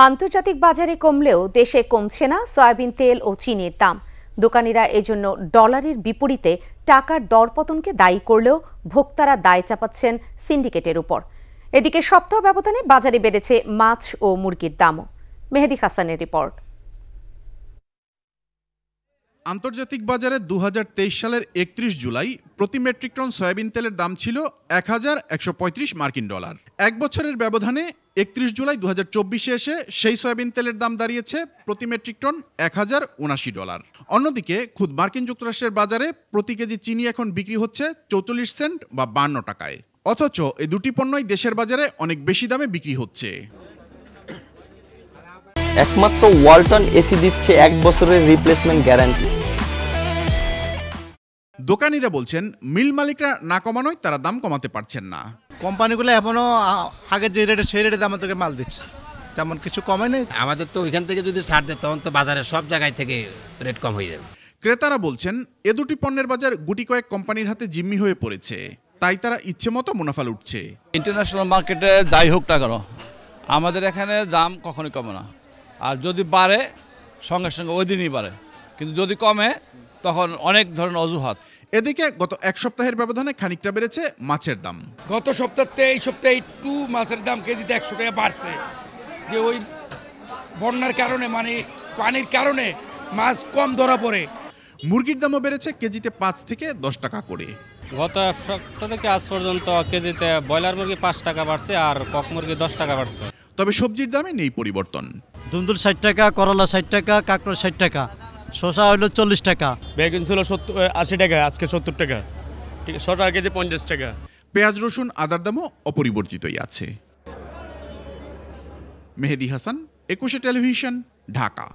আন্তর্জাতিক বাজারে কমলেও দেশে কমছে না সয়াবিন তেল ও চিনির দাম। দোকানিরা এজন্য ডলারের বিপরীতে টাকার দরপতনকে দায়ী করলেও ভোক্তারা দায় চাপাচ্ছেন সিন্ডিকেটের উপর। এদিকে সপ্তাহ ব্যবধানে বাজারে বেড়েছে মাছ ও মুরগির দামও। মেহেদী হাসানের রিপোর্ট। আন্তর্জাতিক বাজারে ২০২৩ সালের ৩১ জুলাই প্রতি মেট্রিক টন সয়াবিন তেলের দাম ছিল $১,১৩৫ মার্কিন। এক বছরের ব্যবধানে ৩১ জুলাই ২০২৪-এ এসে সেই সয়াবিন তেলের দাম দাঁড়িয়েছে প্রতি মেট্রিক টন $১,০৭৯। অন্যদিকে খুদ মার্কিন যুক্তরাষ্ট্রের বাজারে প্রতি কেজি চিনি এখন বিক্রি হচ্ছে ৪৪ সেন্ট বা ৫২ টাকায়। অথচ এই দুটি পণ্যই দেশের বাজারে অনেক বেশি দামে বিক্রি হচ্ছে। একমাত্র ওয়ালটন এসি দিচ্ছে ১ বছরের রিপ্লেসমেন্ট গ্যারান্টি। দোকানিরা বলছেন মিল মালিকরা না কমানোয় তারা দাম কমাতে পারছেন না। কোম্পানিগুলো এখনো আগের যে রেটে সেই রেটে আমাদেরকে মাল দিচ্ছে, তেমন কিছু কমে নেই। আমাদের তো ওইখান থেকে যদি ছাড় দেয় তখন তো বাজারে সব জায়গায় থেকে রেট কম হয়ে যাবে। ক্রেতারা বলছেন এ দুটি পণ্যের বাজার গুটি কয়েক কোম্পানির হাতে জিম্মি হয়ে পড়েছে, তাই তারা ইচ্ছে মতো মুনাফা লুটছে। ইন্টারন্যাশনাল মার্কেটে যাই হোক না কেন আমাদের এখানে দাম কখনোই কমে না, আর যদি বাড়ে সঙ্গে সঙ্গে ওই দিনই বাড়ে, কিন্তু যদি কমে তখন অনেক ধরনের অজুহাত। এদিকে গত এক সপ্তাহের ব্যবধানে খানিকটা বেড়েছে মাছের দাম। গত সপ্তাহে এই সপ্তাহে একটু মাছের দাম কেজিতে ১০০ টাকা বাড়ছে, যে ওই বন্যার কারণে মানে পানির কারণে মাছ কম ধরা পড়ে। মুরগির দামও বেড়েছে কেজিতে ৫ থেকে ১০ টাকা করে। গত এক সপ্তাহ থেকে আজ পর্যন্ত কেজিতে ব্রয়লার মুরগি ৫ টাকা বাড়ছে আর কক মুরগি ১০ টাকা বাড়ছে। তবে সবজির দামে নেই পরিবর্তন। দুন্দুল ৬০ টাকা, করলা ৬০ টাকা, কাঁকড়া ৬০ টাকা, শসা হলো ৪০ টাকা। বেগুন ছিল ৮০ টাকা, আজকে ৭০ টাকা, ঠিক আছে, শসা কেজি ৫০ টাকা। পেঁয়াজ, রসুন, আদার দামও অপরিবর্তিতই আছে। মেহেদী হাসান, ২১ টেলিভিশন, ঢাকা।